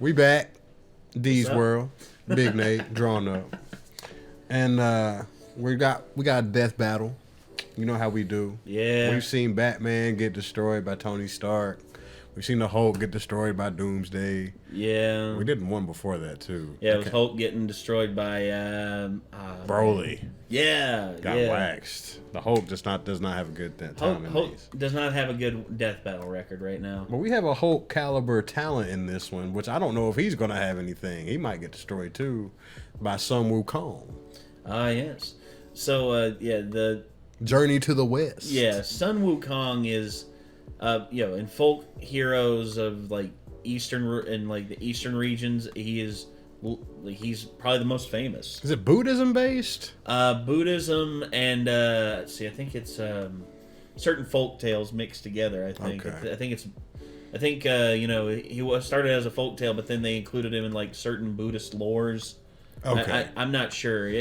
We back. D's World. Big Nate, drawn up. And we got a death battle. You know how we do. Yeah. We've seen Batman get destroyed by Tony Stark. We've seen the Hulk get destroyed by Doomsday. Yeah. We did one before that, too. Yeah, it was Hulk getting destroyed by... Broly. Yeah. Got waxed. The Hulk does not have a good time in Hulk these. does not have a good death battle record right now. But we have a Hulk caliber talent in this one, which I don't know if he's going to have anything. He might get destroyed, too, by Sun Wukong. Yes. So, the... Journey to the West. Yeah, Sun Wukong is... in folk heroes of like the eastern regions, he's probably the most famous. Is it Buddhism based? Buddhism and I think it's certain folk tales mixed together. I think. Okay. I think he started as a folk tale, but then they included him in like certain Buddhist lores. Okay. I'm not sure.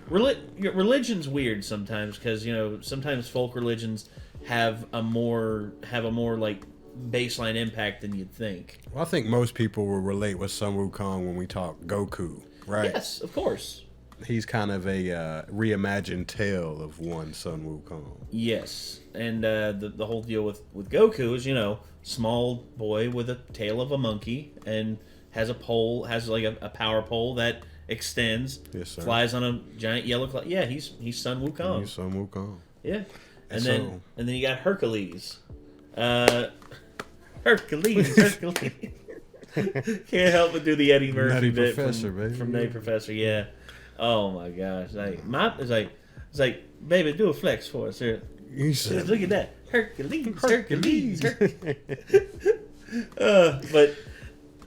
Religion's weird sometimes because sometimes folk religions have a more like baseline impact than you'd think. Well, I think most people will relate with Sun Wukong when we talk Goku, right? Yes, of course. He's kind of a reimagined tale of one Sun Wukong. Yes, and the whole deal with Goku is small boy with a tail of a monkey and has like a power pole that extends. Yes, sir. Flies on a giant yellow cloud. Yeah, he's Sun Wukong. He's Sun Wukong. Yeah. And so, then you got Hercules. Hercules. Can't help but do the Eddie Murphy Nutty bit Professor, baby. from Nutty Professor. Yeah. Oh my gosh. It's like, baby, do a flex for us here. He said, Look at that, Hercules. But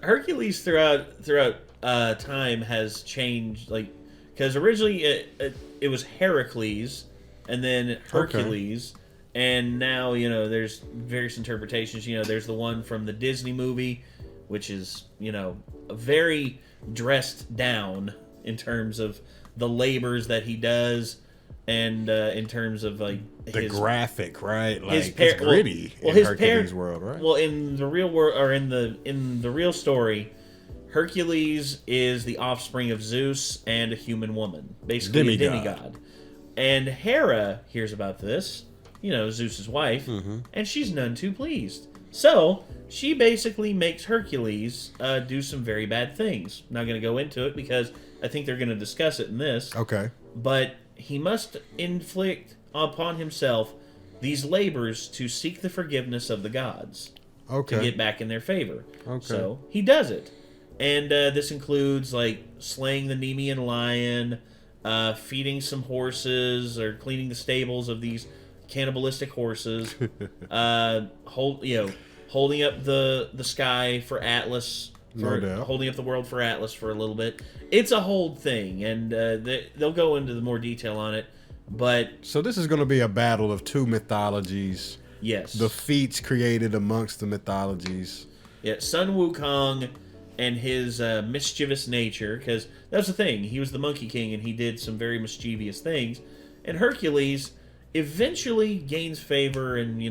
Hercules throughout time has changed, like, because originally it was Heracles. And then Hercules, and now there's various interpretations. There's the one from the Disney movie, which is very dressed down in terms of the labors that he does, and in terms of like the graphic, right? Like his it's gritty in his Hercules' world, right? Well, in the real world, or in the real story, Hercules is the offspring of Zeus and a human woman, basically a demigod. And Hera hears about this, Zeus's wife, and she's none too pleased. So she basically makes Hercules do some very bad things. Not going to go into it because I think they're going to discuss it in this. Okay. But he must inflict upon himself these labors to seek the forgiveness of the gods. Okay. To get back in their favor. Okay. So he does it. And this includes like slaying the Nemean lion, feeding some horses or cleaning the stables of these cannibalistic horses, holding up the sky for Atlas, holding up the world for Atlas for a little bit. It's a whole thing, and they'll go into the more detail on it. But so this is going to be a battle of two mythologies. Yes, the feats created amongst the mythologies. Yeah, Sun Wukong and his mischievous nature, because that's the thing. He was the Monkey King, and he did some very mischievous things. And Hercules eventually gains favor, and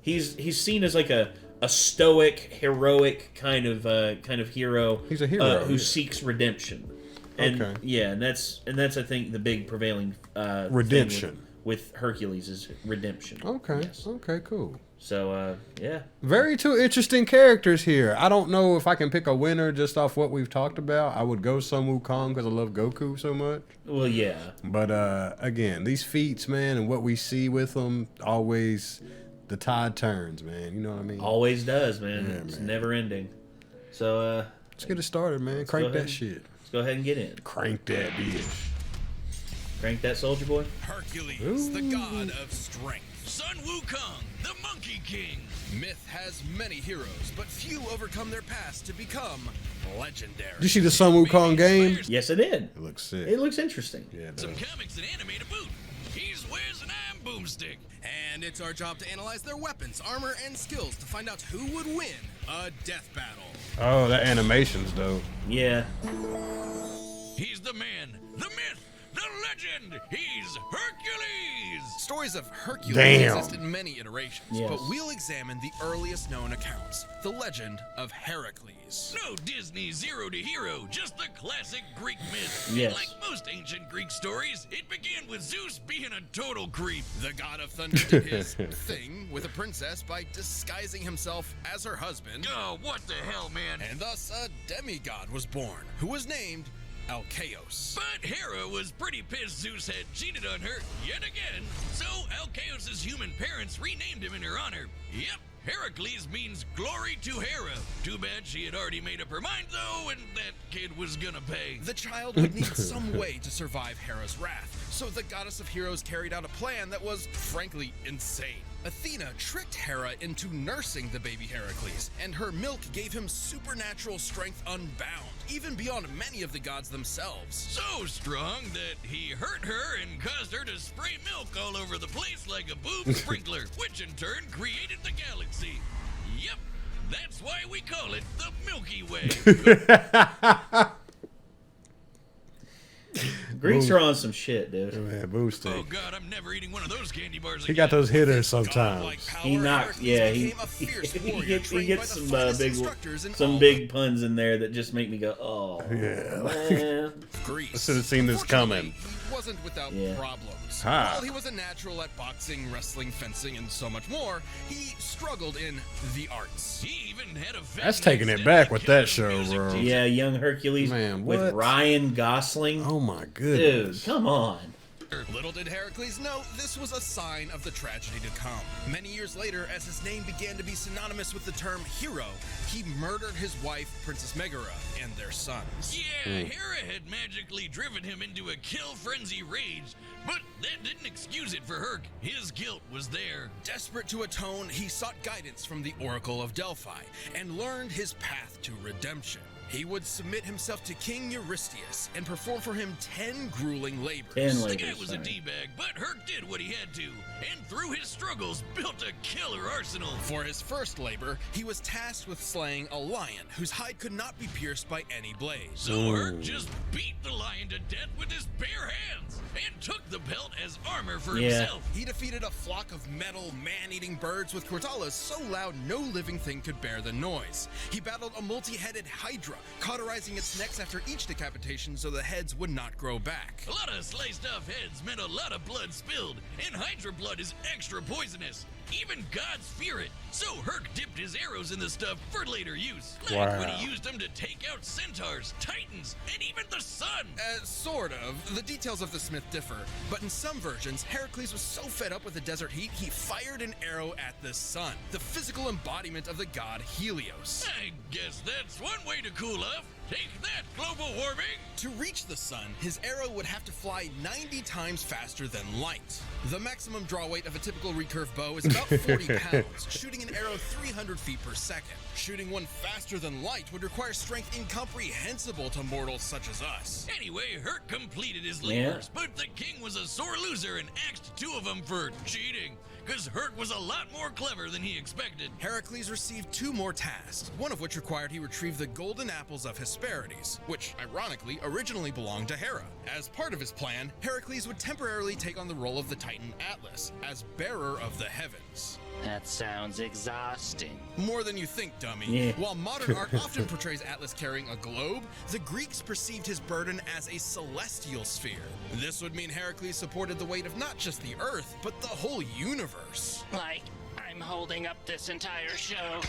he's seen as like a stoic, heroic kind of hero. He's a hero who seeks redemption. And, okay. Yeah, and that's I think the big prevailing redemption with Hercules is redemption. Okay. Yes. Okay. Cool. So, yeah. Very two interesting characters here. I don't know if I can pick a winner just off what we've talked about. I would go Sun Wukong because I love Goku so much. Well, yeah. But, again, these feats, man, and what we see with them, always the tide turns, man. You know what I mean? Always does, man. Yeah, it's man. never ending. So, let's get it started, man. Crank that shit. Let's go ahead and get in. Crank that bitch. Crank that soldier boy. Hercules, Ooh. the god of strength. Sun Wukong, the Monkey King. Myth has many heroes, but few overcome their past to become legendary. Did you see the Sun Wukong game? Yes, I did. It looks sick. It looks interesting. Yeah, it Some does. comics and anime to boot. He's Wiz and I'm Boomstick. And it's our job to analyze their weapons, armor, and skills to find out who would win a death battle. Oh, that animation's dope. Yeah. He's the man, the myth, the legend. He's Hercules. Stories of Hercules Damn. exist in many iterations, Yes. but we'll examine the earliest known accounts, the legend of Heracles. No Disney zero to hero, just the classic Greek myth. Yes. And like most ancient Greek stories, it began with Zeus being a total creep. The god of thunder did his thing with a princess by disguising himself as her husband, Oh, what the hell, man? and thus a demigod was born, who was named Alcaeus. But Hera was pretty pissed Zeus had cheated on her yet again, so Alcaeus' human parents renamed him in her honor. Yep, Heracles means glory to Hera. Too bad she had already made up her mind, though, and that kid was gonna pay. The child would need some way to survive Hera's wrath, so the goddess of heroes carried out a plan that was, frankly, insane. Athena tricked Hera into nursing the baby Heracles, and her milk gave him supernatural strength unbound, even beyond many of the gods themselves. So strong that he hurt her and caused her to spray milk all over the place like a boob sprinkler, which in turn created the galaxy. Yep, that's why we call it the Milky Way. Greeks are on some shit, dude. Man, boosting. Oh god, I'm never eating one of those candy bars He again. got those hitters Godlike sometimes. power, He knocks, Heracles yeah. became a fierce He warrior gets trained by some the finest big instructors in some all big puns in there that just make me go, oh Yeah. man. Greece. I should have seen this coming. He wasn't without Yeah. problems. Ha. While he was a natural at boxing, wrestling, fencing, and so much more, he struggled in the arts. He even had a That's taking it back with that show, bro. Yeah, young Hercules Man, with what? Ryan Gosling. Oh my Dude, goodness. come on. Little did Heracles know this was a sign of the tragedy to come. Many years later, as his name began to be synonymous with the term hero, he murdered his wife, Princess Megara, and their sons. Yeah, Hera had magically driven him into a kill frenzy rage, but that didn't excuse it for Herc. His guilt was there. Desperate to atone, he sought guidance from the Oracle of Delphi and learned his path to redemption. He would submit himself to King Eurystheus and perform for him 10 grueling labors. 10 The labors. guy was a D-bag, but Herc did what he had to, and through his struggles built a killer arsenal. For his first labor, he was tasked with slaying a lion whose hide could not be pierced by any blade. So Herc just beat the lion to death with his bare hands and took the pelt as armor for Yeah. himself. He defeated a flock of metal, man-eating birds with cortalas so loud no living thing could bear the noise. He battled a multi-headed hydra, cauterizing its necks after each decapitation so the heads would not grow back. A lot of sliced off heads meant a lot of blood spilled, and Hydra blood is extra poisonous. Even gods fear it, so Herc dipped his arrows in the stuff for later use. Like when he used them to take out centaurs, titans, and even the sun. Sort of. The details of the Smith differ, but in some versions, Heracles was so fed up with the desert heat, he fired an arrow at the sun, the physical embodiment of the god Helios. I guess that's one way to cool off. Take that, global warming! To reach the sun, his arrow would have to fly 90 times faster than light. The maximum draw weight of a typical recurve bow is about 40 pounds, shooting an arrow 300 feet per second. Shooting one faster than light would require strength incomprehensible to mortals such as us. Anyway, Herc completed his labors, but the king was a sore loser and axed 2 of them for cheating. Because Herc was a lot more clever than he expected. Heracles received 2 more tasks, one of which required he retrieve the golden apples of Hesperides, which, ironically, originally belonged to Hera. As part of his plan, Heracles would temporarily take on the role of the Titan Atlas, as bearer of the heavens. That sounds exhausting. More than you think, dummy. Yeah. While modern art often portrays Atlas carrying a globe, the Greeks perceived his burden as a celestial sphere. This would mean Heracles supported the weight of not just the Earth, but the whole universe. Like, I'm holding up this entire show.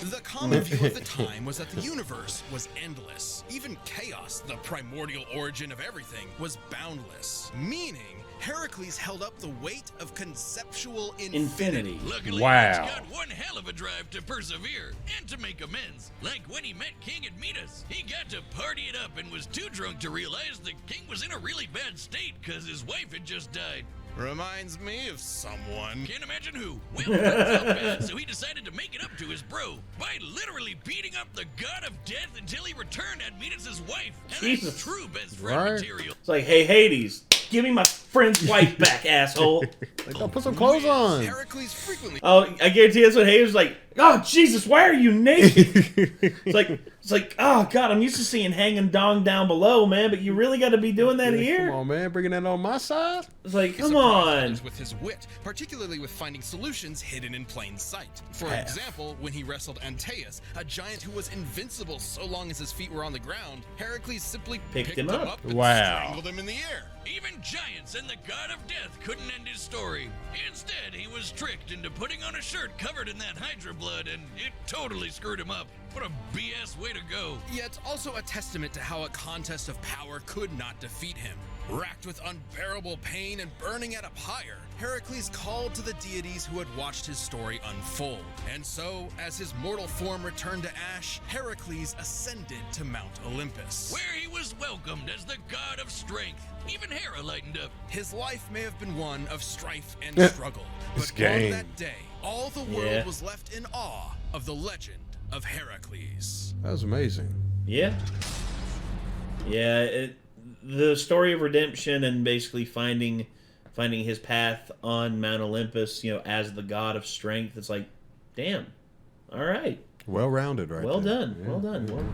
The common view of the time was that the universe was endless. Even chaos, the primordial origin of everything, was boundless. Meaning, Heracles held up the weight of conceptual infinity. Luckily, Wow. he's got one hell of a drive to persevere and to make amends. Like when he met King Admetus, he got to party it up and was too drunk to realize the king was in a really bad state because his wife had just died. Reminds me of someone. Can't imagine who. Well, that felt bad, so he decided to make it up to his bro by literally beating up the god of death until he returned Admetus' wife. And Jesus. that's true best friend Right. material. It's like, hey, Hades, give me my friend's wife back, asshole. Like, don't put some clothes on. Heracles frequently Oh, I guarantee that's what Hades was like. Oh, Jesus, why are you naked? It's It's like, oh god, I'm used to seeing hanging dong down below, man, but you really got to be doing that here? Come on, man, bringing that on my side. It's like, He come surprised on. others with his wit, particularly with finding solutions hidden in plain sight. For example, when he wrestled Antaeus, a giant who was invincible so long as his feet were on the ground, Heracles simply picked him up and strangled him in the air. Even giants and the god of death couldn't end his story. Instead, he was tricked into putting on a shirt covered in that Hydra blood, and it totally screwed him up. What a BS way to go. Yet also a testament to how a contest of power could not defeat him. Racked with unbearable pain and burning at a pyre, Heracles called to the deities who had watched his story unfold. And so, as his mortal form returned to ash, Heracles ascended to Mount Olympus, where he was welcomed as the god of strength. Even Hera lightened up. His life may have been one of strife and struggle, This but on game. that day, all the world was left in awe of the legend of Heracles. That was amazing. Yeah. Yeah, the story of redemption and basically finding his path on Mount Olympus, as the god of strength. It's like, damn. All right. Well rounded, right? Well there. done. Yeah. Well done. Well,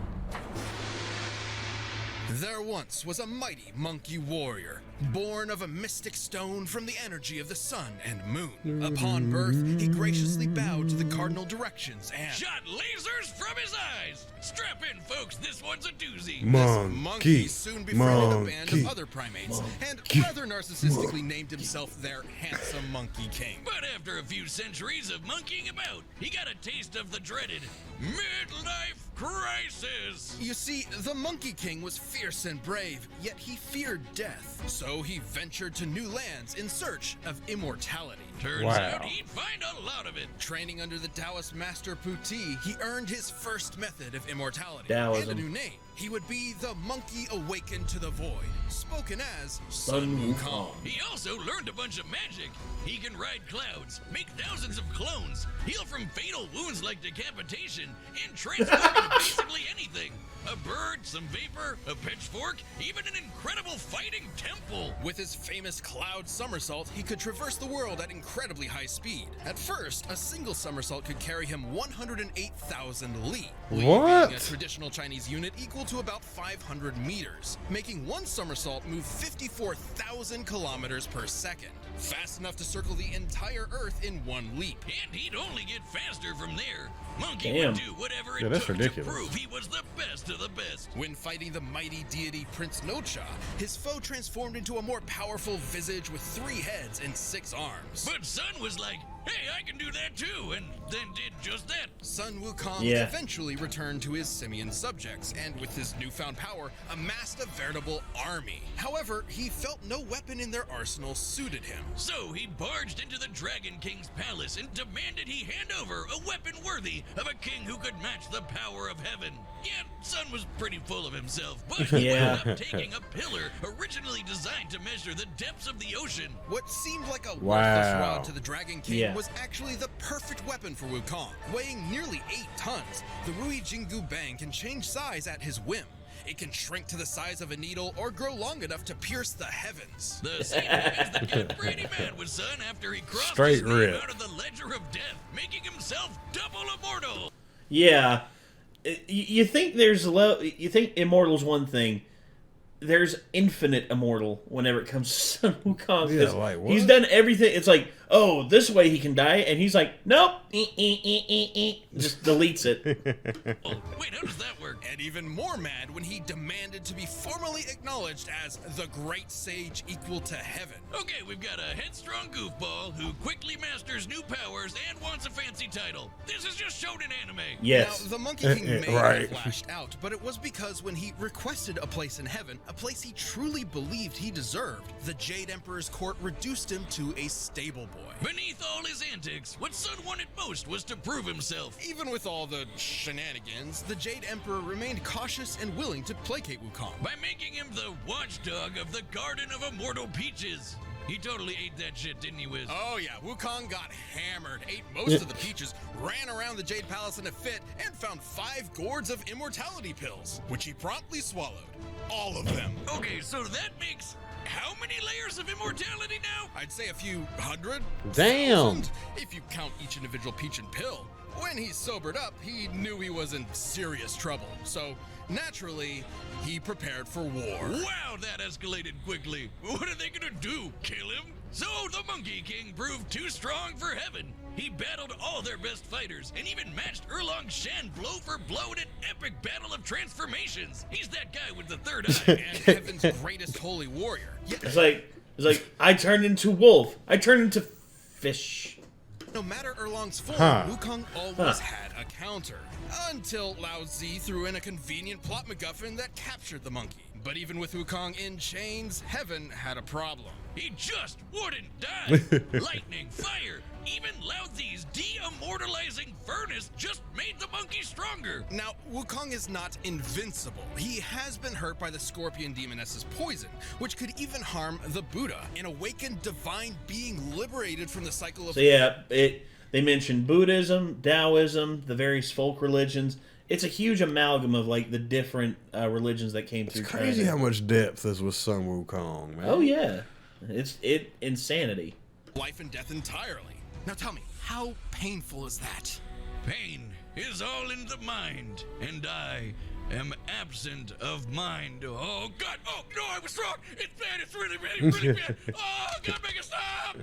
There once was a mighty monkey warrior, born of a mystic stone from the energy of the sun and moon. Upon birth, he graciously bowed to the cardinal directions and Shot lasers from his eyes. Strap in, folks. This one's a doozy. monkey soon befriended a band of other primates and rather narcissistically named himself their handsome monkey king. But after a few centuries of monkeying about, he got a taste of the dreaded midlife crisis. You see, the Monkey King was fierce and brave, yet he feared death. So he ventured to new lands in search of immortality. Turns out he'd find a lot of it. Training under the Taoist master Puti, he earned his first method of immortality Taoism. and a new name. He would be the monkey awakened to the void, spoken as Sun Wukong. He also learned a bunch of magic. He can ride clouds, make thousands of clones, heal from fatal wounds like decapitation, and transform into basically anything. A bird, some vapor, a pitchfork, even an incredible fighting temple. With his famous cloud somersault, he could traverse the world at incredibly high speed. At first, a single somersault could carry him 108,000 li. Li What? being a traditional Chinese unit equal to about 500 meters, making one somersault move 54,000 kilometers per second. Fast enough to circle the entire Earth in one leap. And he'd only get faster from there. Monkey Damn. would do whatever it Yeah, that's took ridiculous. to prove he was the best of the best. When fighting the mighty deity Prince Nocha, his foe transformed into a more powerful visage with 3 heads and 6 arms. But Sun was like, hey, I can do that too, and then did just that. Sun Wukong Yeah. eventually returned to his simian subjects and with his newfound power amassed a veritable army. However, he felt no weapon in their arsenal suited him. So he barged into the Dragon King's palace and demanded he hand over a weapon worthy of a king who could match the power of heaven. Yet, Sun was pretty full of himself, but he Yeah. wound up taking a pillar originally designed to measure the depths of the ocean. What seemed like a worthless Wow. rod to the Dragon King Yeah. was actually the perfect weapon for Wukong. Weighing nearly 8 tons, the Rui Jingu Bang can change size at his whim. It can shrink to the size of a needle or grow long enough to pierce the heavens. The same as the good Brady man was Sun after he crossed Straight his name rip. out of the ledger of death, making himself double immortal. Yeah. You think you think immortal's one thing. There's infinite immortal whenever it comes to Sun Wukong. 'Cause Yeah, like what? he's done everything. It's like, oh, this way he can die, and he's like, nope, just deletes it. Oh, wait, how does that work? And even more mad when he demanded to be formally acknowledged as the great sage equal to heaven. Okay, we've got a headstrong goofball who quickly masters new powers and wants a fancy title. This is just shown in anime. Yes. Now, the Monkey King may Right. have lashed out, but it was because when he requested a place in heaven, a place he truly believed he deserved, the Jade Emperor's court reduced him to a stable boy. Beneath all his antics, what Sun wanted most was to prove himself. Even with all the shenanigans, the Jade Emperor remained cautious and willing to placate Wukong. By making him the watchdog of the Garden of Immortal Peaches. He totally ate that shit, didn't he, Wiz? Oh yeah, Wukong got hammered, ate most of the peaches, ran around the Jade Palace in a fit, and found 5 gourds of immortality pills, which he promptly swallowed. All of them. Okay, so that makes How many layers of immortality now? I'd say a few hundred. Damn. 1,000, if you count each individual peach and pill. When he sobered up, he knew he was in serious trouble. So, naturally, he prepared for war. Wow, that escalated quickly. What are they gonna do? Kill him? So the Monkey King proved too strong for heaven. He battled all their best fighters and even matched Erlong Shen blow for blow in an epic battle of transformations. He's that guy with the third eye. And heaven's greatest holy warrior. Yet, It's like I turned into wolf. I turned into fish. no matter Erlong's form, Huh. Wukong always had a counter. Until Lao Tzu threw in a convenient plot MacGuffin that captured the monkey. But even with Wukong in chains, heaven had a problem. He just wouldn't die. Lightning, fire, even Lao Tzu's de-immortalizing furnace just made the monkey stronger. Now, Wukong is not invincible. He has been hurt by the scorpion demoness's poison, which could even harm the Buddha, an awakened divine being liberated from the cycle of... So yeah, they mentioned Buddhism, Taoism, the various folk religions. It's a huge amalgam of like the different religions that came through. It's crazy how much depth is with Sun Wukong, man. Oh yeah, it's insanity. life and death entirely. Now tell me, how painful is that? Pain is all in the mind, and I am absent of mind. Oh God! Oh no, I was wrong. It's bad. It's really, really, really bad. Oh, gotta make it stop.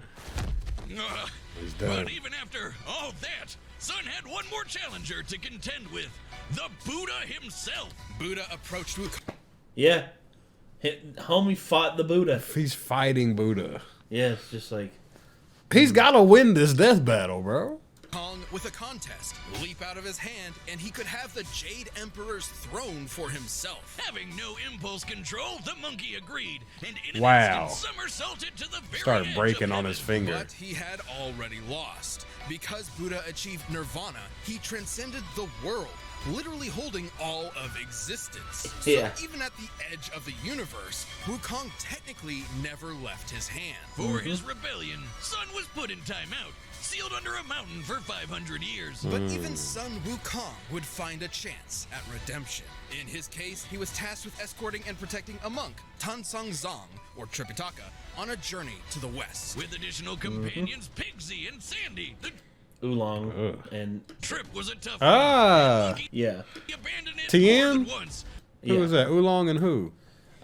He's done. But even after all that, Sun had one more challenger to contend with: the Buddha himself. Buddha approached Wukong Yeah, homie fought the Buddha. He's fighting Buddha. Yeah, it's just like He's got to win this death battle, bro. with a contest, leap out of his hand, and he could have the Jade Emperor's throne for himself. Having no impulse control, the monkey agreed, and in an Wow. instant somersaulted to the very Started edge breaking of on his heaven. finger. But he had already lost. Because Buddha achieved nirvana, he transcended the world, literally holding all of existence. Yeah. So even at the edge of the universe, Wukong technically never left his hand. For his rebellion, Sun was put in timeout, sealed under a mountain for 500 years. But even Sun Wukong would find a chance at redemption. In his case, he was tasked with escorting and protecting a monk, Tan Song Zong, or Tripitaka, on a journey to the west. With additional companions, Pigsy and Sandy. The Oolong and trip was a tough Ah. one. Monkey yeah. abandoned it Tien? more than once. Who Yeah. was that? Oolong and who?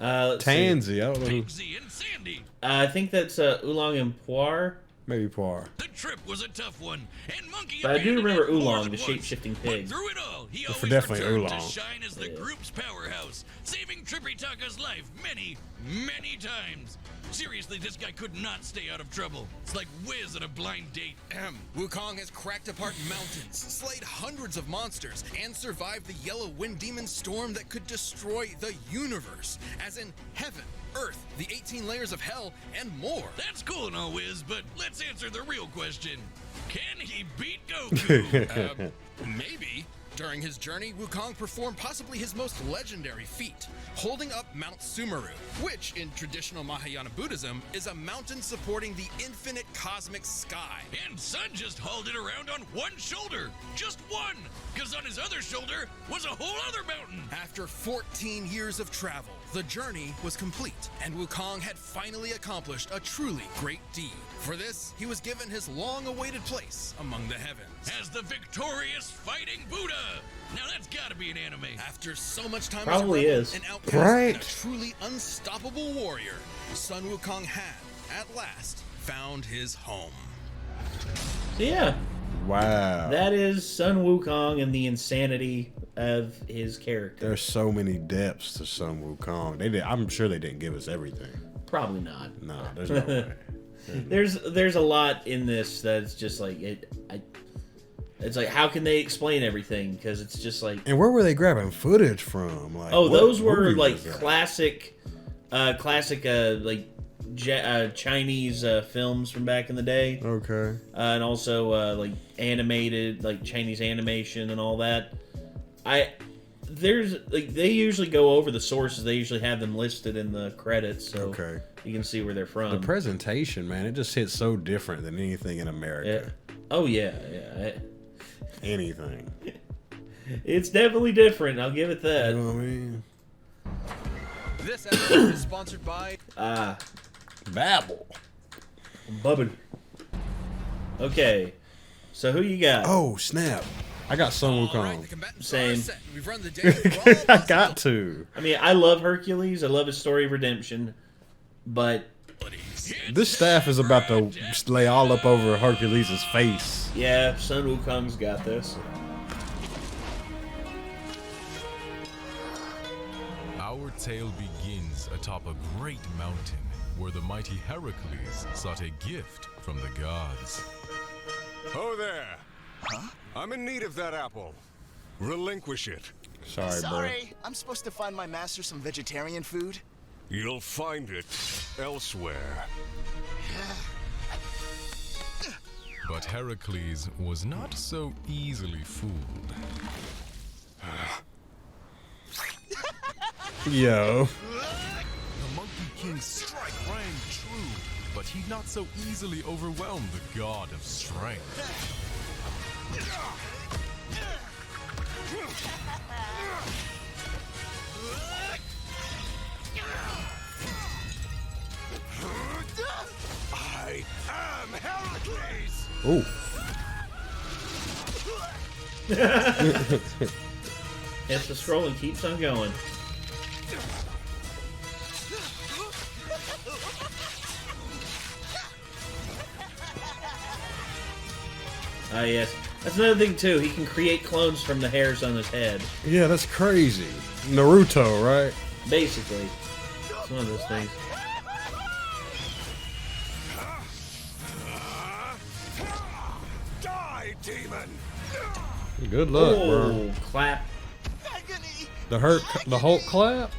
Let's see. Tansy. I don't know who. Pigsy and Sandy. I think that's Oolong and Poir. Maybe Poir. The trip was a tough one, and Monkey But I do abandoned remember it more Oolong, than the once. shape-shifting pig. But through it all, he always definitely returned Oolong. to shine as the group's powerhouse, saving Tripitaka's life many, many times. Seriously, this guy could not stay out of trouble. It's like Wiz at a blind date. Wukong has cracked apart mountains, slayed hundreds of monsters, and survived the Yellow Wind Demon storm that could destroy the universe, as in heaven, earth, the 18 layers of hell, and more. That's cool and all, Wiz, but let's answer the real question. Can he beat Goku? Maybe. During his journey, Wukong performed possibly his most legendary feat, holding up Mount Sumeru, which in traditional Mahayana Buddhism is a mountain supporting the infinite cosmic sky. And Sun just hauled it around on one shoulder. Just one. Because on his other shoulder was a whole other mountain. After 14 years of travel, the journey was complete, and Wukong had finally accomplished a truly great deed. For this, he was given his long-awaited place among the heavens. As the victorious fighting Buddha. Now that's gotta be an anime. After so much time Probably as a rebel, is. an outcast, Right. and a truly unstoppable warrior, Sun Wukong had, at last, found his home. So yeah, Wow. that is Sun Wukong and the insanity of his character. There's so many depths to Sun Wukong. I'm sure they didn't give us everything. Probably not. No, there's no way. There's a lot in this that's just like it's like, how can they explain everything? Because it's just like, And where were they grabbing footage from? Like, oh, what those were movie like was that? classic like Chinese films from back in the day, Okay. and also like animated, like Chinese animation and all that. There's like, they usually go over the sources. They usually have them listed in the credits, so Okay. you can see where they're from. The presentation, man, it just hits so different than anything in Yeah. America. Oh yeah. Anything. It's definitely different. I'll give it that. You know what I mean? This episode is sponsored by Babble. Bubble. Okay. So who you got? Oh, snap. I got Sun All right, Wukong. the combatants Same. are set. We've run the day through all I got to. I mean, I love Hercules. I love his story of redemption. But, This staff is about to lay all up over Hercules' face. yeah, Sun Wukong's got this. Our tale begins atop a great mountain where the mighty Hercules sought a gift from the gods. Oh there! Huh? I'm in need of that apple. Relinquish it. Sorry, bro. Sorry, I'm supposed to find my master some vegetarian food. You'll find it elsewhere. But Heracles was not so easily fooled. Yo. The Monkey King's strike rang true, but he not so easily overwhelmed the god of strength. I am Hercules! Ooh. Hits the scroll and keeps on going. Ah, yes. That's another thing, too. He can create clones from the hairs on his head. Yeah, that's crazy. Naruto, right? Basically. It's one of those things. Die, demon! Good luck, bro. Oh, clap. Agony! The Hulk clap?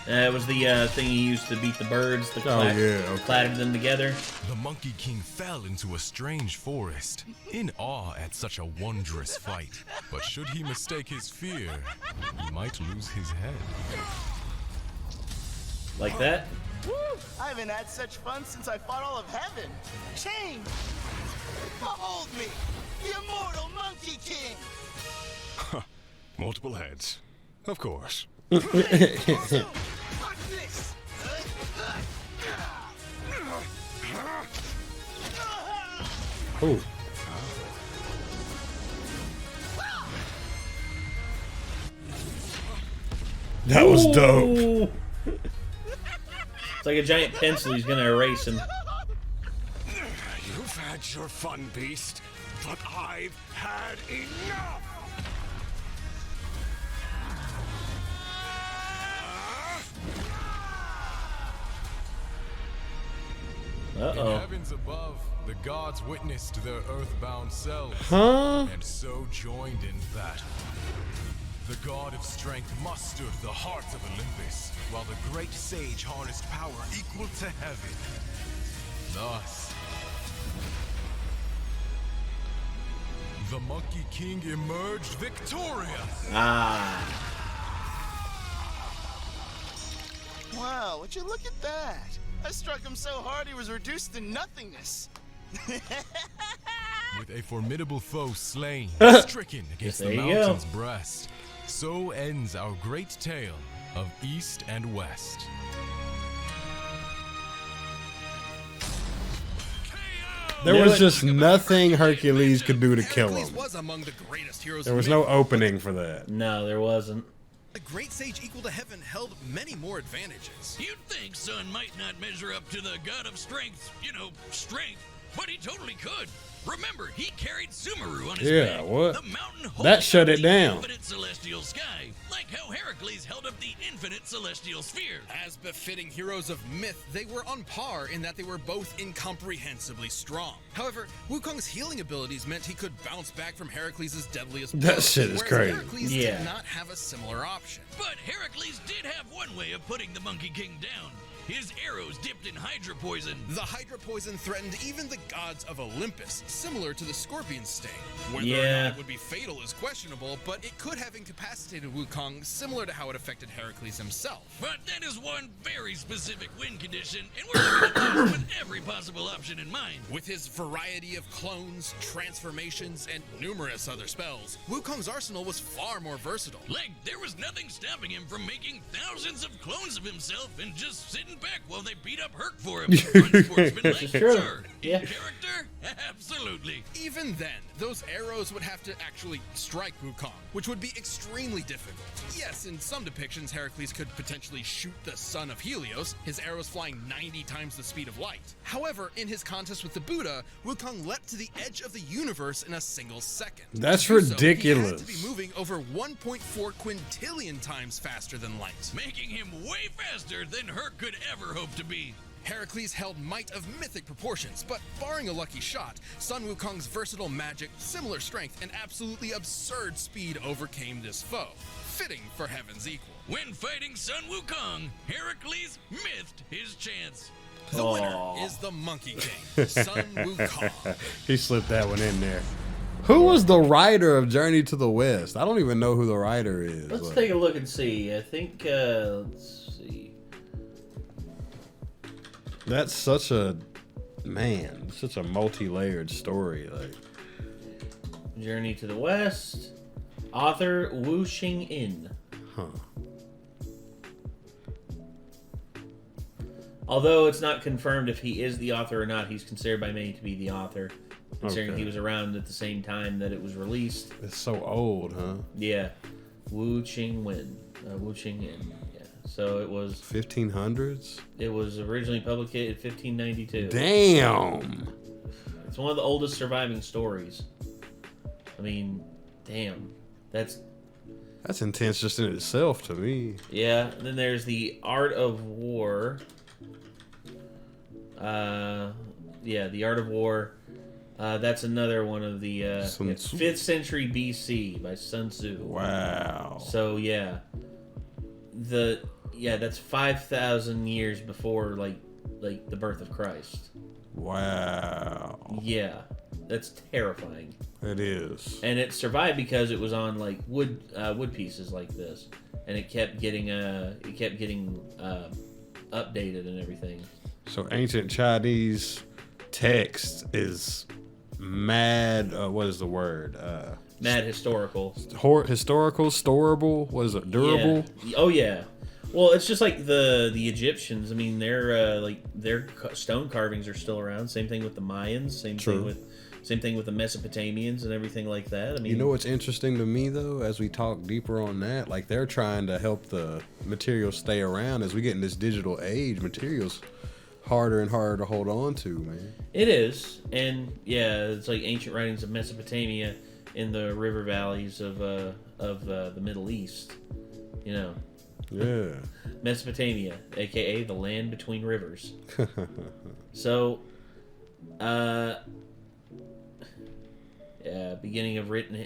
It was the thing he used to beat the birds. The Oh, clap, yeah, okay. clattered them together. The Monkey King fell into a strange forest, in awe at such a wondrous fight. But should he mistake his fear, he might lose his head. Like that. Woo! I haven't had such fun since I fought all of heaven. Change! Behold me, the immortal Monkey King! Multiple heads. Of course. Watch this! Ooh. That was dope. Ooh. It's like a giant pencil. He's gonna erase him. You've had your fun, beast, but I've had enough! In Uh-oh. heavens above, the gods witnessed their earthbound selves, Huh? and so joined in battle. The god of strength mustered the heart of Olympus, while the great sage harnessed power equal to heaven. Thus, the Monkey King emerged victorious. Ah. Wow, would you look at that? I struck him so hard he was reduced to nothingness. With a formidable foe slain, stricken against the There you go. mountain's breast. So ends our great tale of East and West. There was just nothing Hercules could do to kill Hercules him. was among the greatest heroes. There of was men. no opening for that. No, there wasn't. The great sage equal to heaven held many more advantages. You'd think Sun might not measure up to the god of strength, strength, but he totally could. Remember, he carried Sumeru on his Yeah, back. what? The mountain holding That shut up it the down. infinite celestial sky, like how Heracles held up the infinite celestial sphere. As befitting heroes of myth, they were on par in that they were both incomprehensibly strong. However, Wukong's healing abilities meant he could bounce back from Heracles' deadliest That blows, shit is whereas crazy. Heracles Yeah. did not have a similar option. But Heracles did have one way of putting the Monkey King down. His arrows dipped in Hydra poison. The Hydra poison threatened even the gods of Olympus, similar to the scorpion sting. Whether or Yeah. not it would be fatal is questionable, but it could have incapacitated Wukong, similar to how it affected Heracles himself. But that is one very specific win condition, and we're looking at with every possible option in mind. With his variety of clones, transformations, and numerous other spells, Wukong's arsenal was far more versatile. Like, there was nothing stopping him from making thousands of clones of himself and just sitting back while they beat up Herc for him. Unsportsmanlike, true. sure. Yeah. In character? Absolutely. Even then, those arrows would have to actually strike Wukong, which would be extremely difficult. Yes, in some depictions, Hercules could potentially shoot the son of Helios, his arrows flying 90 times the speed of light. However, in his contest with the Buddha, Wukong leapt to the edge of the universe in a single second. That's To do so, ridiculous. he had to be moving over 1.4 quintillion times faster than light. Making him way faster than Herc could ever hope to be. Heracles held might of mythic proportions, but barring a lucky shot, Sun Wukong's versatile magic, similar strength, and absolutely absurd speed overcame this foe. Fitting for heaven's equal. When fighting Sun Wukong, Heracles missed his chance. The winner is the Monkey King, Sun Wukong. He slipped that one in there. Who was the writer of Journey to the West? I don't even know who the writer is. Let's take a look and see. I think, let's see. That's such a such a multi-layered story. Like, Journey to the West. Author Wu Xing-in. huh? Although it's not confirmed if he is the author or not, he's considered by many to be the author, considering Okay. he was around at the same time that it was released. It's so old, huh? Yeah, Wu Qingwen, Wu Qingyin. Yeah, so it was 1500s. it was originally published in 1592. Damn. It's one of the oldest surviving stories. I mean, damn, that's intense just in itself to me. yeah. And then there's the Art of War. Yeah, the Art of War. That's another one of the Sun Tzu. 5th century BC by Sun Tzu. Wow. So yeah, that's 5,000 years before like the birth of Christ. Wow. Yeah, that's terrifying. It is. And it survived because it was on like wood pieces like this, and it kept getting updated and everything. So ancient Chinese text is mad. What is the word? Mad historical. Historical, storable. What is it? Durable. Yeah. Oh yeah. Well, it's just like the Egyptians. I mean, their stone carvings are still around. Same thing with the Mayans. Same thing with the Mesopotamians and everything like that. I mean, You know what's interesting to me though, as we talk deeper on that, like they're trying to help the materials stay around as we get in this digital age. Materials harder and harder to hold on to, man. it is, and yeah, it's like ancient writings of Mesopotamia in the river valleys of the Middle East. You know, Yeah. Mesopotamia, aka the land between rivers. So,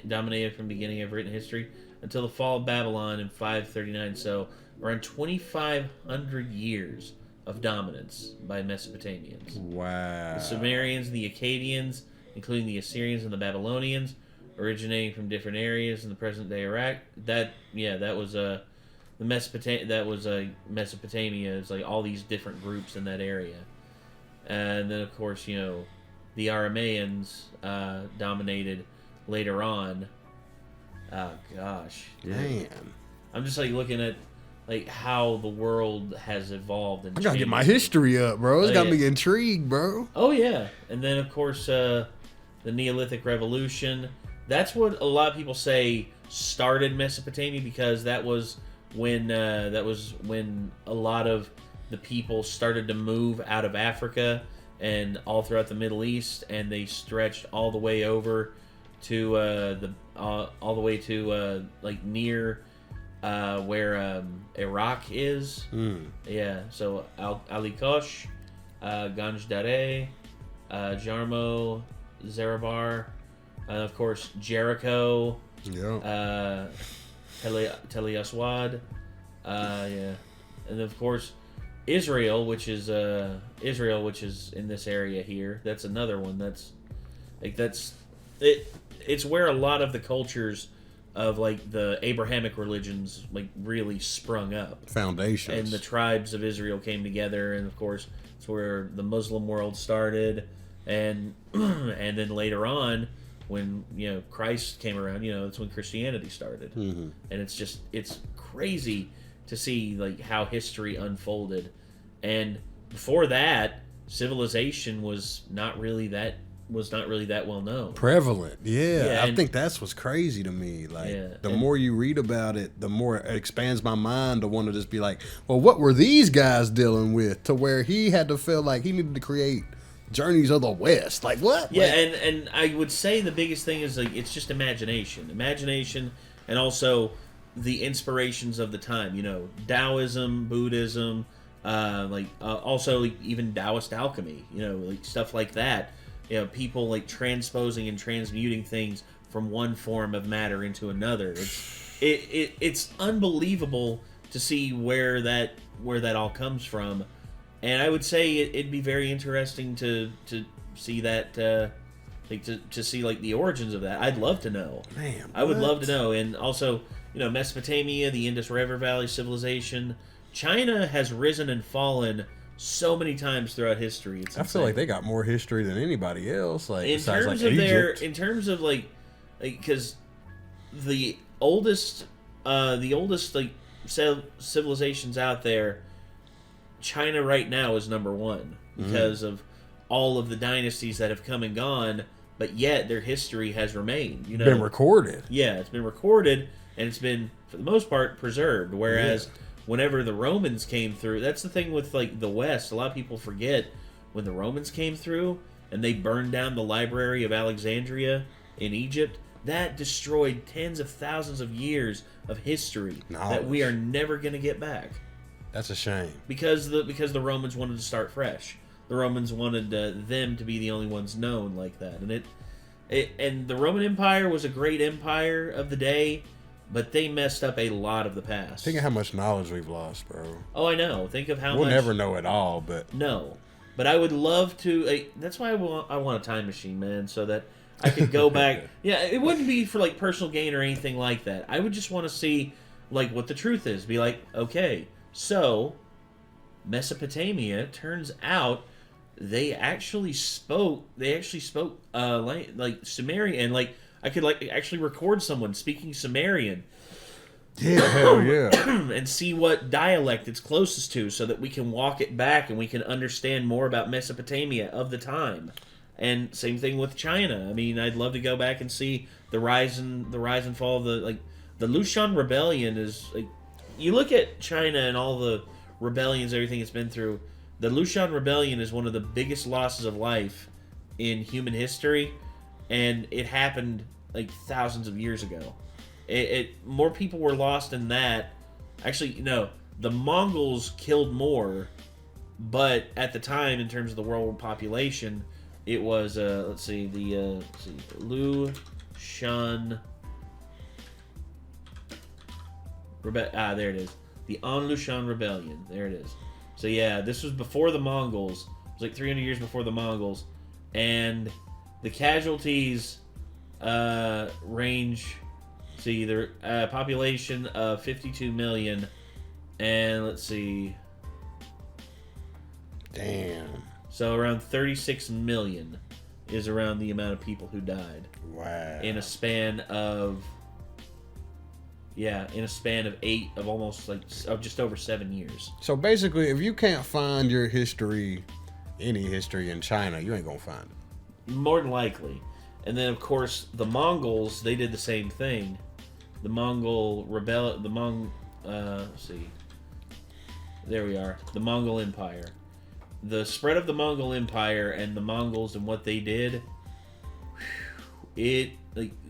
dominated from beginning of written history until the fall of Babylon in 539. So, around 2,500 years of dominance by Mesopotamians. Wow. The Sumerians, the Akkadians, including the Assyrians and the Babylonians, originating from different areas in the present-day Iraq. Mesopotamia. It's like all these different groups in that area. And then, of course, the Aramaeans dominated later on. Oh, gosh. Man. I'm just, looking at, how the world has evolved and I gotta get changed. my history up, bro. It's Oh, got yeah. me intrigued, bro. Oh, yeah. And then, of course, the Neolithic Revolution. That's what a lot of people say started Mesopotamia, because that was when a lot of the people started to move out of Africa and all throughout the Middle East, and they stretched all the way over to near where Iraq is. Yeah, so Ali Kosh, Ganj Dareh, Jarmo, Zarabar, of course Jericho, Yeah. Tell Aswad, yeah, and of course Israel, which is in this area here. That's another one. It's where a lot of the cultures like the Abrahamic religions like really sprung up. Foundations. And the tribes of Israel came together, and of course it's where the Muslim world started, and and then later on, when Christ came around, that's when Christianity started. And it's crazy to see like how history unfolded. And before that, civilization was not really that well known. Prevalent, yeah. I and- think that's what's crazy to me. Like, Yeah, the and- more you read about it, the more it expands my mind to want to just be like, well, what were these guys dealing with? To where he had to feel like he needed to create Journeys of the West. Like, what? Yeah, Like, and I would say the biggest thing is like it's just imagination, and also the inspirations of the time. Taoism, Buddhism, also like, even Taoist alchemy. Like stuff like that. People like transposing and transmuting things from one form of matter into another. It's unbelievable to see where that all comes from. And I would say it'd be very interesting to see that, to see like the origins of that. I'd love to know. Man, I would what? love to know. And also, Mesopotamia, the Indus River Valley civilization, China has risen and fallen so many times throughout history. It's I feel insane. like they got more history than anybody else. Like, in besides terms like of Egypt. in terms of like because the oldest like civilizations out there, China right now is number one because of all of the dynasties that have come and gone, but yet their history has remained. Been recorded. Yeah, it's been recorded, and it's been, for the most part, preserved. Whereas whenever the Romans came through, that's the thing with like the West. A lot of people forget when the Romans came through and they burned down the Library of Alexandria in Egypt. That destroyed tens of thousands of years of history that we are never going to get back. That's a shame. Because the Romans wanted to start fresh. The Romans wanted them to be the only ones known like that, and the Roman Empire was a great empire of the day, but they messed up a lot of the past. Think of how much knowledge we've lost, bro. Oh, I know. Think of how We'll much. never know it all, but No, but I would love to. That's why I want a time machine, man, so that I could go back. Yeah, it wouldn't be for like personal gain or anything like that. I would just want to see like what the truth is. Be like, okay, so Mesopotamia, turns out they actually spoke like Sumerian. Like I could like actually record someone speaking Sumerian yeah, hell yeah. and see what dialect it's closest to, so that we can walk it back and we can understand more about Mesopotamia of the time. And same thing with China. I mean, I'd love to go back and see the rise and fall of the Lushan Rebellion. Is like, you look at China and all the rebellions, everything it's been through. The Lushan Rebellion is one of the biggest losses of life in human history, and it happened like thousands of years ago. More people were lost in that. Actually, no, the Mongols killed more, but at the time, in terms of the world population, it was the Lushan there it is. The An Lushan Rebellion. There it is. So yeah, this was before the Mongols. It was like 300 years before the Mongols, and the casualties range. See, the population of 52 million, and let's see. Damn. So around 36 million is around the amount of people who died. Wow. In a span of almost of just over 7 years. So basically, if you can't find your history, any history in China, you ain't gonna find it. More than likely. And then of course the Mongols, they did the same thing. The Mongol let's see. There we are. The Mongol Empire. The spread of the Mongol Empire and the Mongols and what they did, the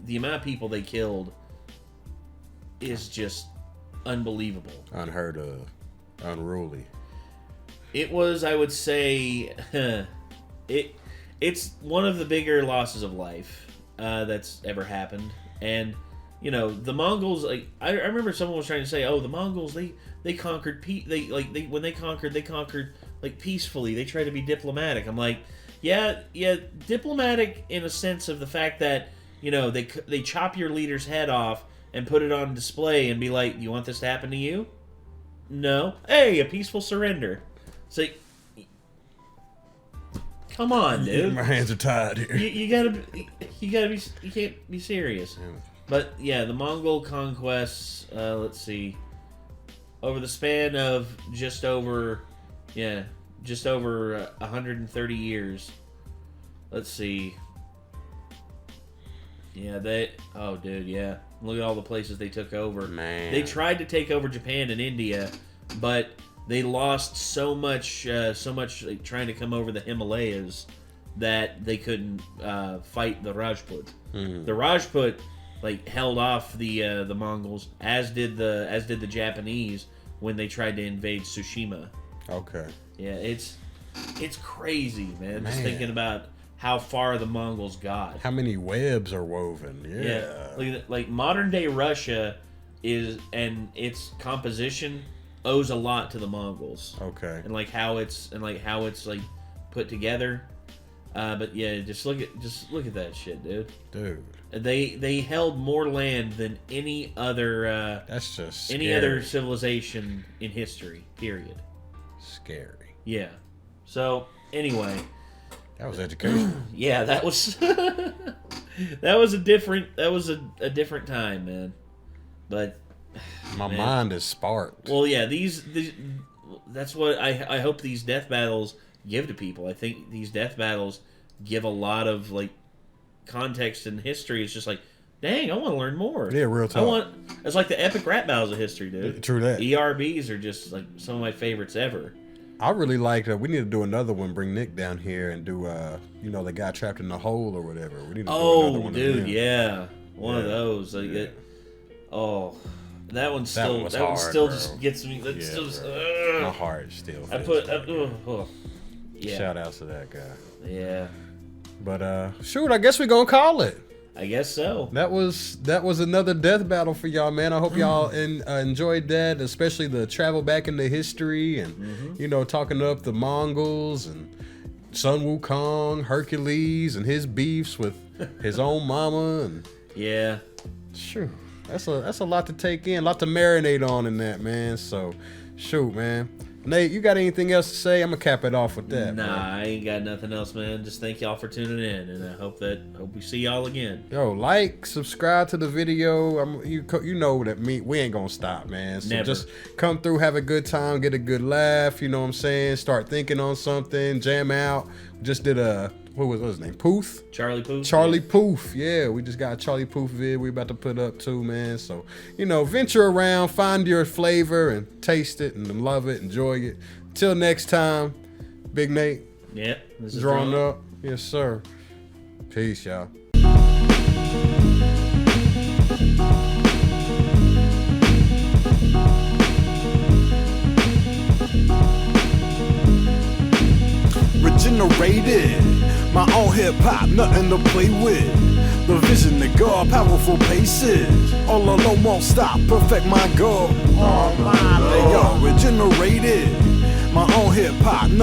amount of people they killed is just unbelievable. Unheard of. Unruly. It was, I would say, it's one of the bigger losses of life that's ever happened. And the Mongols, like I remember someone was trying to say, oh, the Mongols they conquered when they conquered like peacefully. They tried to be diplomatic. I'm like, yeah, diplomatic in a sense of the fact that they chop your leader's head off and put it on display and be like, "You want this to happen to you?" No. Hey, a peaceful surrender. So, come on, dude. My hands are tied here. You can't be serious. But yeah, the Mongol conquests. Let's see, over the span of just over 130 years. Let's see. Yeah, yeah. Look at all the places they took over. Man. They tried to take over Japan and India, but they lost so much like, trying to come over the Himalayas that they couldn't fight the Rajput. The Rajput like held off the Mongols, as did the Japanese when they tried to invade Tsushima. Okay. Yeah, it's crazy, man. Just thinking about how far the Mongols got. How many webs are woven? Yeah. Like modern day Russia and its composition owes a lot to the Mongols. Okay. And how it's like put together. But yeah, just look at that shit, dude. Dude. They held more land than any other that's just any other civilization in history. Period. Scary. Yeah. So anyway, that was education. Yeah, that was that was a different time, man. But my mind is sparked. Well, yeah, these that's what I hope these death battles give to people. I think these death battles give a lot of like context and history. It's just like, dang, I want to learn more. Yeah, real talk. It's like the epic rap battles of history, dude. True that. ERBs are just like some of my favorites ever. I really like we need to do another one. Bring Nick down here and do the guy trapped in the hole or whatever. We need to do another one. Dude, yeah, one of those. Like yeah. That one still just gets me. That still just, my heart still. Yeah. Shout outs to that guy. Yeah. But shoot, I guess we're gonna call it. I guess so. That was another death battle for y'all, man. I hope y'all enjoyed that, especially the travel back into history and talking up the Mongols and Sun Wukong, Hercules, and his beefs with his own mama and yeah. Sure, that's a lot to take in, a lot to marinate on in that, man. So, shoot, man. Nate, you got anything else to say? I'm gonna cap it off with that. Nah, man. I ain't got nothing else, man. Just thank y'all for tuning in, and I hope we see y'all again. Yo, like, subscribe to the video. You know that we ain't gonna stop, man. So Never. Just come through, have a good time, get a good laugh. You know what I'm saying? Start thinking on something, jam out. Just did what was his name? Puth? Charlie Puth. Charlie Puth. Yeah, we just got a Charlie Puth vid we about to put up too, man. So, venture around, find your flavor and taste it and love it, enjoy it. Till next time, Big Nate. Yep. This is Drawn up. Yes, sir. Peace, y'all. Regenerated, my own hip hop, nothing to play with. The vision to God, powerful paces. All alone won't stop, perfect my goal. Hey yo, regenerated, my own hip hop, nothing.